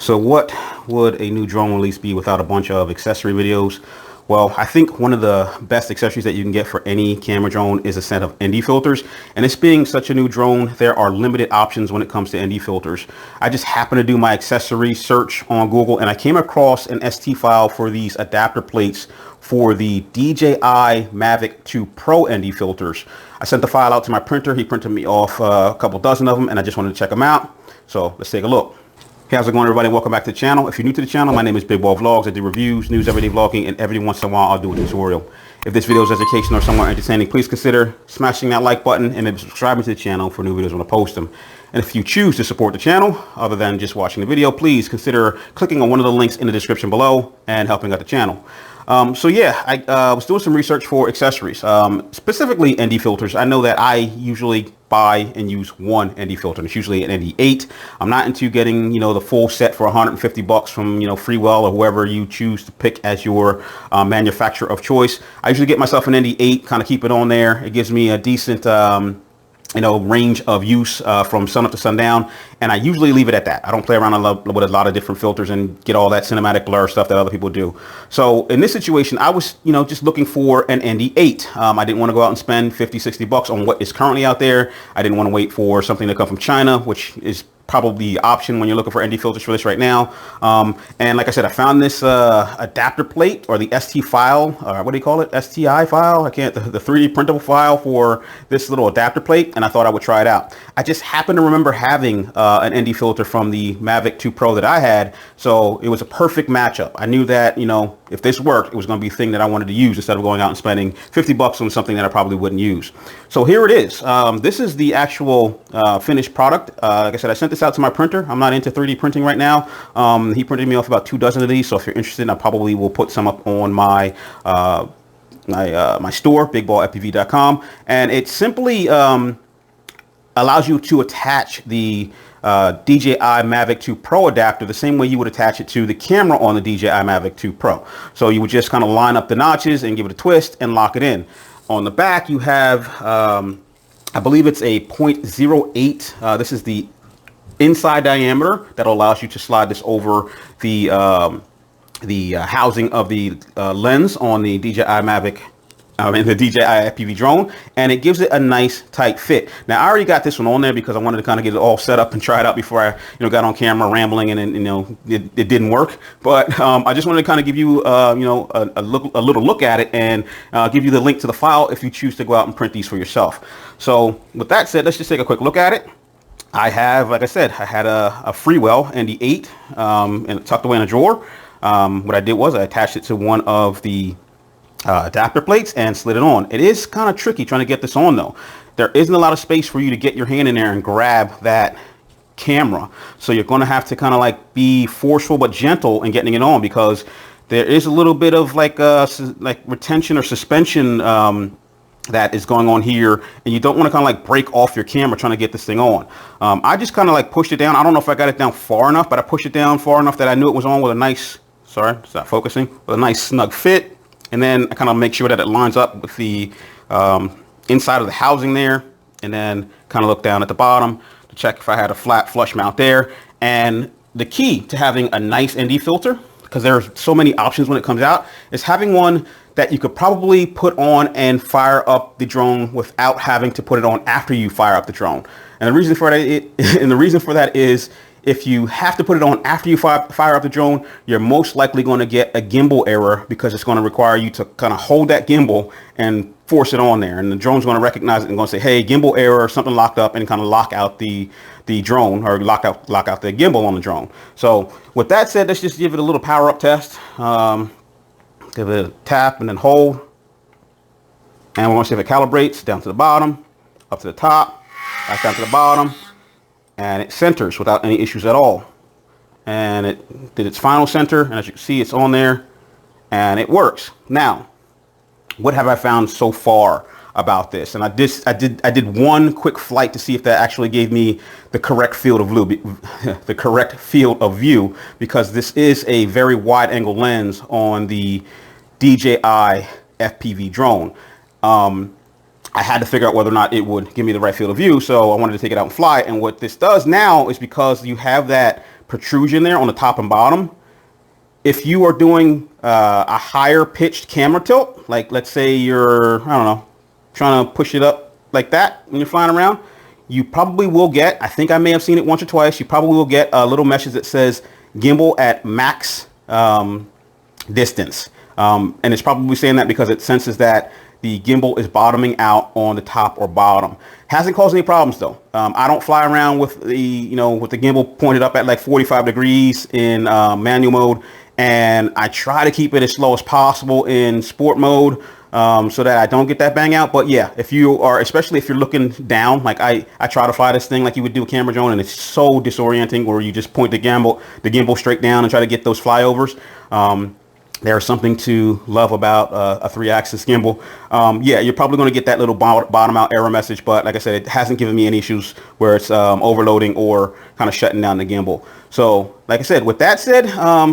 So what would a new drone release be without a bunch of accessory videos? Well, I think one of the best accessories that you can get for any camera drone is a set of ND filters. And this being such a new drone, there are limited options when it comes to ND filters. I just happened to do my accessory search on Google and I came across an ST file for these adapter plates for the DJI Mavic 2 Pro ND filters. I sent the file out to my printer. He printed me off a couple dozen of them and I just wanted to check them out. So let's take a look. Hey, how's it going, everybody? Welcome back to the channel. If you're new to the channel, my name is Big Ball Vlogs. I do reviews, news, everyday vlogging, and every once in a while I'll do a tutorial. If this video is educational or somewhat entertaining, please consider smashing that like button and then subscribing to the channel for new videos when I post them. And if you choose to support the channel, other than just watching the video, please consider clicking on one of the links in the description below and helping out the channel. So yeah, I was doing some research for accessories, specifically ND filters. I know that I usually buy and use one ND filter, and it's usually an ND8. I'm not into getting, the full set for 150 bucks from, Freewell or whoever you choose to pick as your manufacturer of choice. I usually get myself an ND8, kind of keep it on there. It gives me a decent range of use from sun up to sundown, and I usually leave it at that. I don't play around with a lot of different filters and get all that cinematic blur stuff that other people do. So in this situation, I was just looking for an ND8. I didn't want to go out and spend 50-60 bucks on what is currently out there. I didn't want to wait for something to come from China, which is probably the option when you're looking for ND filters for this right now. And like I said, I found this adapter plate, or the ST file, what do you call it? STI file? I can't, the 3D printable file for this little adapter plate, and I thought I would try it out. I just happen to remember having an ND filter from the Mavic 2 Pro that I had, so it was a perfect matchup. I knew that, if this worked, it was going to be a thing that I wanted to use instead of going out and spending 50 bucks on something that I probably wouldn't use. So here it is. This is the actual finished product. Like I said, I sent this out to my printer. I'm not into 3D printing right now. He printed me off about 2 dozen of these, so if you're interested, I probably will put some up on my my store, bigballfpv.com, and it simply allows you to attach the DJI Mavic 2 Pro adapter the same way you would attach it to the camera on the DJI Mavic 2 Pro. So you would just kind of line up the notches and give it a twist and lock it in. On the back you have I believe it's a 0.08. This is the inside diameter that allows you to slide this over the housing of the lens on the DJI Mavic and the DJI FPV Drone, and it gives it a nice tight fit. Now I already got this one on there because I wanted to kind of get it all set up and try it out before I got on camera rambling, and it didn't work. But I just wanted to kind of give you a little look at it and give you the link to the file if you choose to go out and print these for yourself. So with that said, let's just take a quick look at it. I have, like I said, I had a Freewell ND8 and tucked away in a drawer. What I did was I attached it to one of the adapter plates and slid it on. It is kind of tricky trying to get this on though. There isn't a lot of space for you to get your hand in there and grab that camera. So you're going to have to kind of like be forceful but gentle in getting it on, because there is a little bit of like retention or suspension that is going on here, and you don't want to kind of like break off your camera trying to get this thing on. I just kind of like pushed it down. I don't know if I got it down far enough, but I pushed it down far enough that I knew it was on with a nice, sorry, it's not focusing, with a nice snug fit. And then I kind of make sure that it lines up with the inside of the housing there, and then kind of look down at the bottom to check if I had a flat flush mount there. And the key to having a nice ND filter, because there's so many options when it comes out, is having one that you could probably put on and fire up the drone without having to put it on after you fire up the drone. And the reason for that is, if you have to put it on after you fire up the drone, you're most likely going to get a gimbal error, because it's going to require you to kind of hold that gimbal and force it on there. And the drone's going to recognize it and going to say, hey, gimbal error, something locked up, and kind of lock out the drone, or lock out the gimbal on the drone. So with that said, let's just give it a little power up test. Give it a tap and then hold. And we're going to see if it calibrates down to the bottom, up to the top, back down to the bottom. And it centers without any issues at all. And it did its final center, and as you can see, it's on there and it works. Now, what have I found so far about this? And I did one quick flight to see if that actually gave me the correct field of view, because this is a very wide angle lens on the DJI FPV Drone. I had to figure out whether or not it would give me the right field of view, so I wanted to take it out and fly. And what this does now is, because you have that protrusion there on the top and bottom. If you are doing a higher pitched camera tilt, like let's say you're, I don't know, trying to push it up like that when you're flying around, you probably will get, I think I may have seen it once or twice, you probably will get a little message that says gimbal at max distance. And it's probably saying that because it senses that the gimbal is bottoming out on the top or bottom. Hasn't caused any problems though. I don't fly around with the, you know, with the gimbal pointed up at like 45 degrees in manual mode, and I try to keep it as slow as possible in sport mode so that I don't get that bang out. But yeah, if you are, especially if you're looking down, like I try to fly this thing like you would do a camera drone, and it's so disorienting where you just point the gimbal straight down and try to get those flyovers. There's something to love about a 3-axis gimbal. Yeah, you're probably going to get that little bottom out error message, but like I said, it hasn't given me any issues where it's overloading or kind of shutting down the gimbal. So like I said, with that said,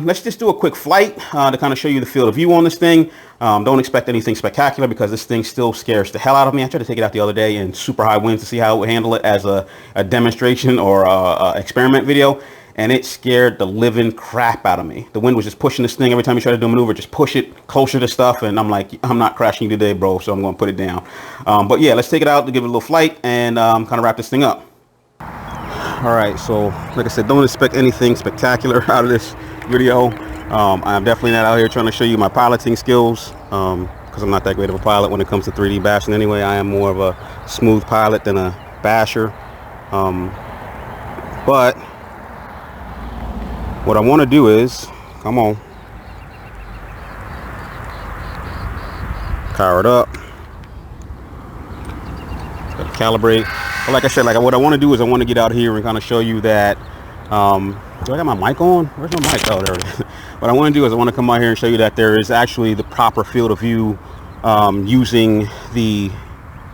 let's just do a quick flight to kind of show you the field of view on this thing. Don't expect anything spectacular because this thing still scares the hell out of me. I tried to take it out the other day in super high winds to see how it would handle it as a demonstration or a experiment video. And it scared the living crap out of me. The wind was just pushing this thing every time you try to do a maneuver, just push it closer to stuff. And I'm like, I'm not crashing you today, bro. So I'm going to put it down. But yeah, let's take it out to give it a little flight and kind of wrap this thing up. All right. So like I said, don't expect anything spectacular out of this video. I'm definitely not out here trying to show you my piloting skills because I'm not that great of a pilot when it comes to 3D bashing anyway. I am more of a smooth pilot than a basher. But what I want to do is, come on, power it up, gotta calibrate. But like I said, what I want to do is I want to get out here and kind of show you that, do I got my mic on? Where's my mic? Oh, there it is. What I want to do is I want to come out here and show you that there is actually the proper field of view using the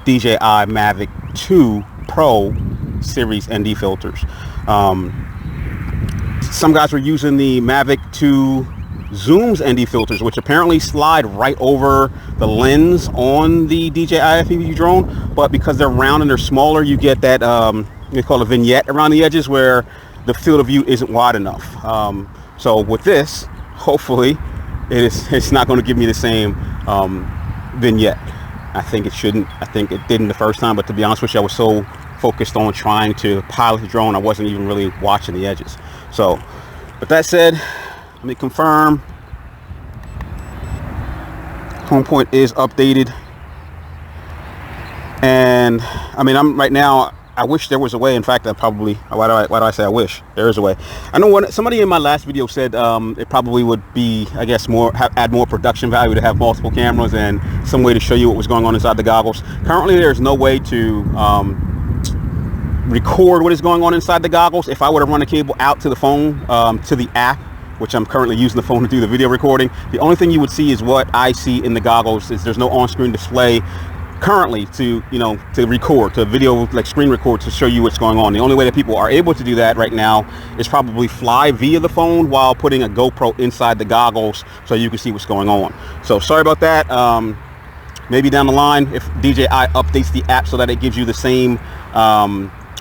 DJI Mavic 2 Pro series ND filters. Some guys were using the Mavic 2 Zoom's ND filters, which apparently slide right over the lens on the DJI FPV drone, but because they're round and they're smaller, you get that they call a vignette around the edges where the field of view isn't wide enough. So with this, hopefully it's not going to give me the same vignette. I think it shouldn't. I think it didn't the first time, but to be honest with you, I was so focused on trying to pilot the drone, I wasn't even really watching the edges. So with that said, let me confirm home point is updated. And I mean, I'm right now, I wish there was a way. In fact, I probably, why do I say I wish? There is a way. I know somebody in my last video said it probably would be, I guess, add more production value to have multiple cameras and some way to show you what was going on inside the goggles. Currently, there's no way to record what is going on inside the goggles. If I were to run a cable out to the phone, to the app, which I'm currently using the phone to do the video recording, the only thing you would see is what I see in the goggles. Is there's no on-screen display currently to, you know, to record, to video, like screen record, to show you what's going on. The only way that people are able to do that right now is probably fly via the phone while putting a GoPro inside the goggles so you can see what's going on. So sorry about that. Maybe down the line, if DJI updates the app so that it gives you the same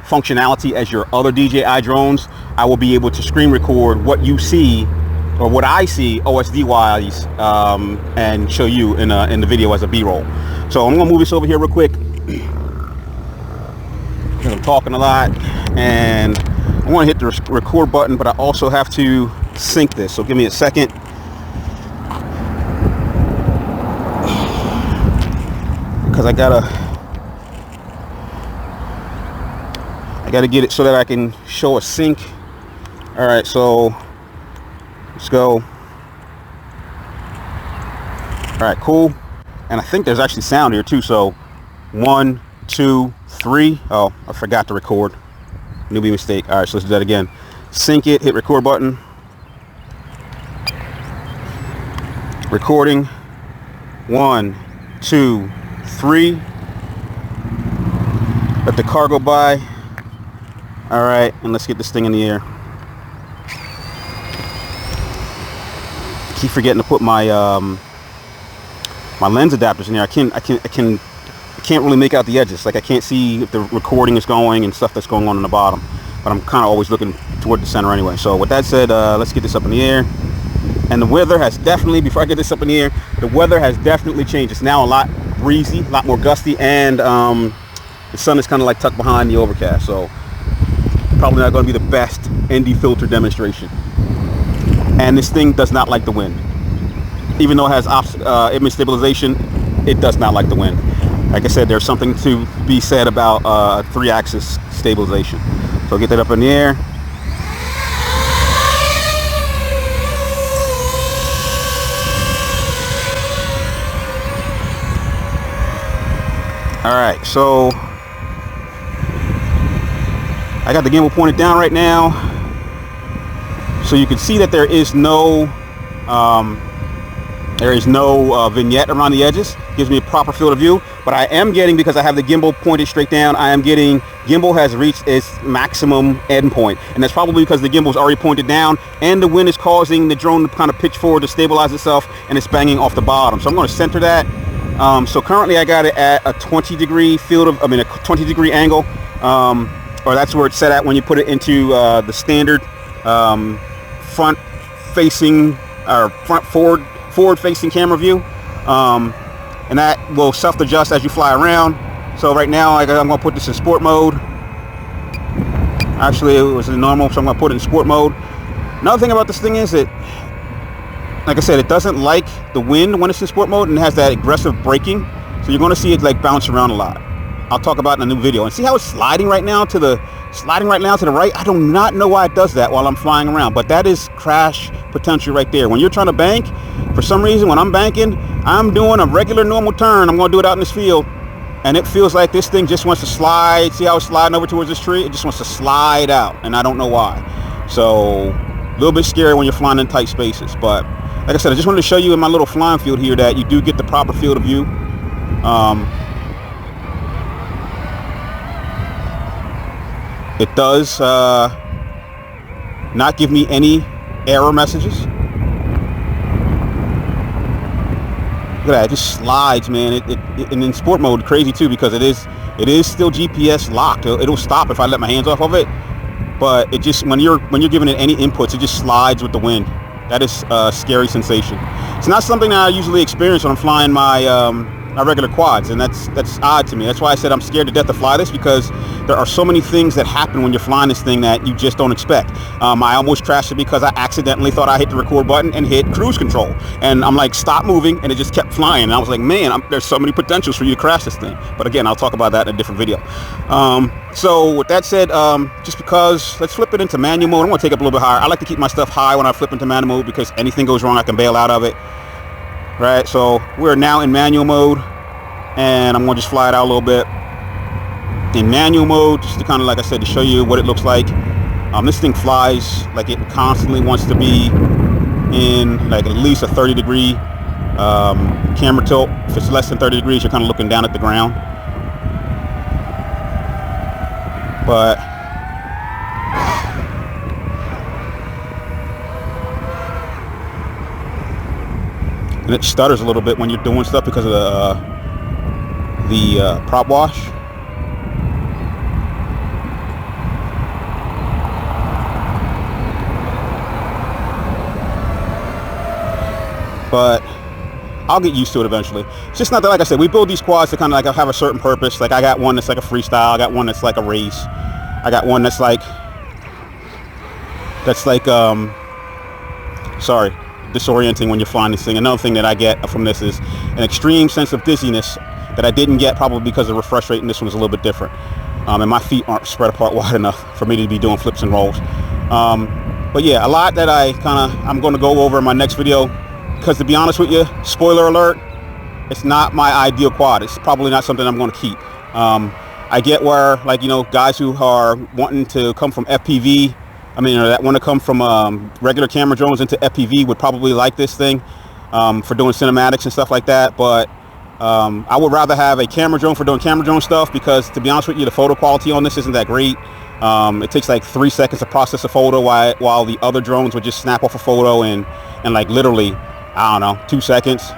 functionality as your other DJI drones, I will be able to screen record what you see or what I see OSD wise and show you in the video as a B-roll. So I'm gonna move this over here real quick. I'm talking a lot and I want to hit the record button, but I also have to sync this, so give me a second. Because I gotta get it so that I can show a sync. All right, so let's go. All right, cool. And I think there's actually sound here too. So 1, 2, 3. Oh, I forgot to record. Newbie mistake. All right, so let's do that again. Sync it, hit record button. Recording. 1, 2, 3. Let the car go by. All right, and let's get this thing in the air. I keep forgetting to put my my lens adapters in there. I can't really make out the edges. Like I can't see if the recording is going and stuff that's going on in the bottom. but I'm kind of always looking toward the center anyway. So with that said, let's get this up in the air. And the weather has definitely, before I get this up in the air, the weather has definitely changed. It's now a lot breezy, a lot more gusty, and the sun is kind of like tucked behind the overcast. So probably not going to be the best ND filter demonstration. And this thing does not like the wind. Even though it has image stabilization, it does not like the wind. Like I said, there's something to be said about 3-axis stabilization. So get that up in the air. All right, so I got the gimbal pointed down right now, so you can see that there is no vignette around the edges. Gives me a proper field of view. But I am getting, because I have the gimbal pointed straight down, I am getting, gimbal has reached its maximum endpoint, and that's probably because the gimbal is already pointed down, and the wind is causing the drone to kind of pitch forward to stabilize itself, and it's banging off the bottom. So I'm going to center that. So currently I got it at a 20-degree field of, a 20-degree angle, or that's where it's set at when you put it into the standard front-facing or forward-facing camera view, and that will self-adjust as you fly around. So right now I'm going to put this in sport mode. Actually, it was in normal, so I'm going to put it in sport mode. Another thing about this thing is that, like I said, it doesn't like the wind when it's in sport mode, and it has that aggressive braking. So you're going to see it like bounce around a lot. I'll talk about it in a new video. And see how it's sliding right now to the right? I do not know why it does that while I'm flying around, but that is crash potential right there. When you're trying to bank, for some reason, when I'm banking, I'm doing a regular normal turn. I'm going to do it out in this field, and it feels like this thing just wants to slide. See how it's sliding over towards this tree? It just wants to slide out, and I don't know why. So a little bit scary when you're flying in tight spaces. But like I said, I just wanted to show you in my little flying field here that you do get the proper field of view. It does not give me any error messages. Look at that, it just slides, man. And in sport mode, crazy too, because it is still GPS locked. It'll stop if I let my hands off of it, but it just, when you're giving it any inputs, it just slides with the wind. That is a scary sensation. It's not something that I usually experience when I'm flying my regular quads, and that's odd to me. That's why I said I'm scared to death to fly this, because there are so many things that happen when you're flying this thing that you just don't expect. I almost crashed it because I accidentally thought I hit the record button and hit cruise control, and I'm like, stop moving, and it just kept flying, and I was like, man, there's so many potentials for you to crash this thing. But again, I'll talk about that in a different video. So with that said, just because, let's flip it into manual mode. I'm going to take it up a little bit higher. I like to keep my stuff high when I flip into manual mode, because anything goes wrong, I can bail out of it. Right, so we're now in manual mode, and I'm going to just fly it out a little bit in manual mode, just to kind of, like I said, to show you what it looks like. This thing flies like it constantly wants to be in like at least a 30-degree camera tilt. If it's less than 30 degrees, you're kind of looking down at the ground. But and it stutters a little bit when you're doing stuff because of the prop wash. But I'll get used to it eventually. It's just not that, like I said, we build these quads to kind of like have a certain purpose. Like I got one that's like a freestyle, I got one that's like a race, I got one that's like sorry, disorienting when you're flying this thing. Another thing that I get from this is an extreme sense of dizziness that I didn't get, probably because the refresh rate in this one is a little bit different, and my feet aren't spread apart wide enough for me to be doing flips and rolls. But yeah, a lot that I'm going to go over in my next video, because to be honest with you, spoiler alert, it's not my ideal quad. It's probably not something I'm going to keep. I get where, like, you know, guys who are wanting to come from FPV, or that want to come from regular camera drones into FPV would probably like this thing for doing cinematics and stuff like that. But I would rather have a camera drone for doing camera drone stuff, because to be honest with you, the photo quality on this isn't that great. It takes like 3 seconds to process a photo, while the other drones would just snap off a photo and like literally, I don't know, 2 seconds.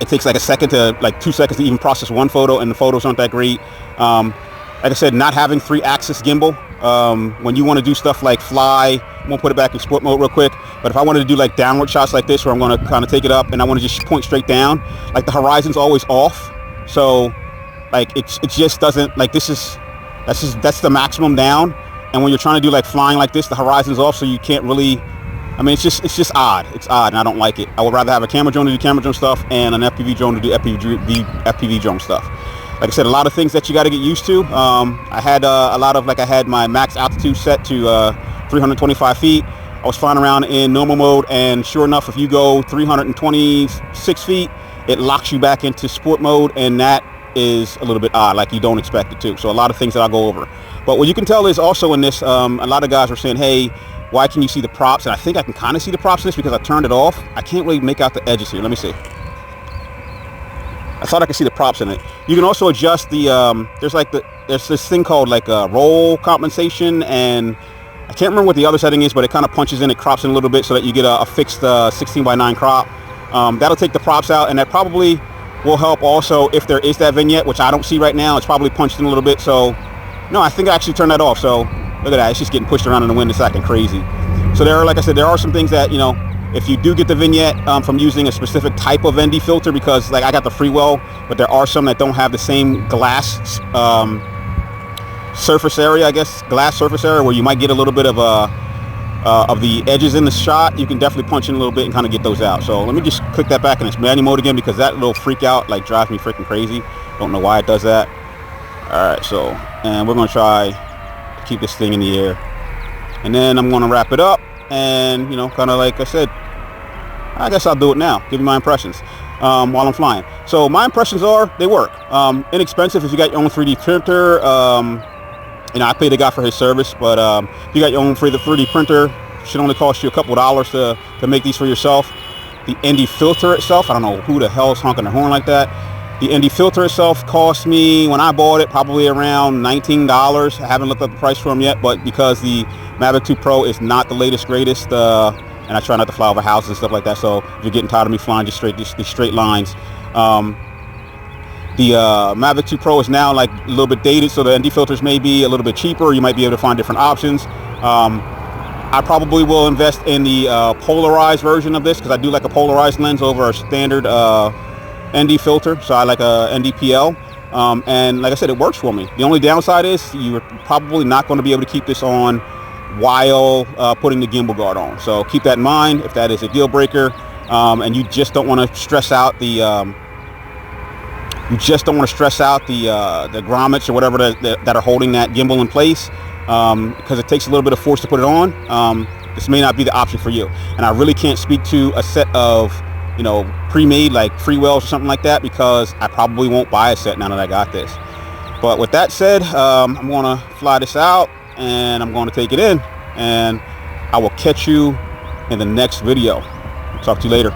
It takes like a second to like 2 seconds to even process one photo, and the photos aren't that great. like I said, not having 3-axis gimbal. When you want to do stuff like fly, I'm gonna put it back in sport mode real quick, but if I wanted to do like downward shots like this, where I'm going to kind of take it up and I want to just point straight down, like the horizon's always off, so like it just doesn't, like that's the maximum down. And when you're trying to do like flying like this, the horizon's off, so you can't really, I mean, it's just odd. It's odd, and I don't like it. I would rather have a camera drone to do camera drone stuff and an FPV drone to do FPV drone stuff. Like I said, a lot of things that you got to get used to. I had a lot of, like, I had my max altitude set to 325 feet. I was flying around in normal mode, and sure enough, if you go 326 feet, it locks you back into sport mode, and that is a little bit odd, like you don't expect it to. So a lot of things that I'll go over. But what you can tell is also in this, a lot of guys were saying, hey, why can you see the props? And I think I can kind of see the props in this because I turned it off. I can't really make out the edges here. Let me see. I thought I could see the props in it. You can also adjust the, there's this thing called like roll compensation, and I can't remember what the other setting is, but it kind of punches in, it crops in a little bit so that you get a fixed 16:9 crop. That'll take the props out, and that probably will help also if there is that vignette, which I don't see right now. It's probably punched in a little bit, so no, I think I actually turned that off. So look at that, it's just getting pushed around in the wind. It's acting crazy. So there are, like I said, there are some things that, you know, if you do get the vignette from using a specific type of ND filter, because like I got the Freewell, but there are some that don't have the same glass surface area, I guess, glass surface area, where you might get a little bit of the edges in the shot. You can definitely punch in a little bit and kind of get those out. So let me just click that back in its manual mode again, because that little freak out like drives me freaking crazy. Don't know why it does that. All right, so, and we're going to try to keep this thing in the air, and then I'm going to wrap it up. And, you know, kind of like I said, I guess I'll do it now. Give you my impressions while I'm flying. So my impressions are, they work. Inexpensive if you got your own 3D printer. You know, I paid the guy for his service, but if you got your own 3D printer, it should only cost you a couple of dollars to make these for yourself. The ND filter itself, I don't know who the hell is honking their horn like that. The ND filter itself cost me, when I bought it, probably around $19. I haven't looked up the price for them yet, but because the Mavic 2 Pro is not the latest, greatest, and I try not to fly over houses and stuff like that, so if you're getting tired of me flying just straight lines, the Mavic 2 Pro is now like a little bit dated, so the ND filters may be a little bit cheaper. You might be able to find different options. I probably will invest in the polarized version of this, because I do like a polarized lens over a standard ND filter, so I like a NDPL, and like I said, it works for me. The only downside is you're probably not going to be able to keep this on while putting the gimbal guard on, so keep that in mind if that is a deal breaker, and you just don't want to stress out the the grommets or whatever that are holding that gimbal in place, because it takes a little bit of force to put it on. This may not be the option for you, and I really can't speak to a set of, you know, pre-made like Freewells or something like that, because I probably won't buy a set now that I got this. But with that said, I'm going to fly this out, and I'm going to take it in, and I will catch you in the next video. Talk to you later.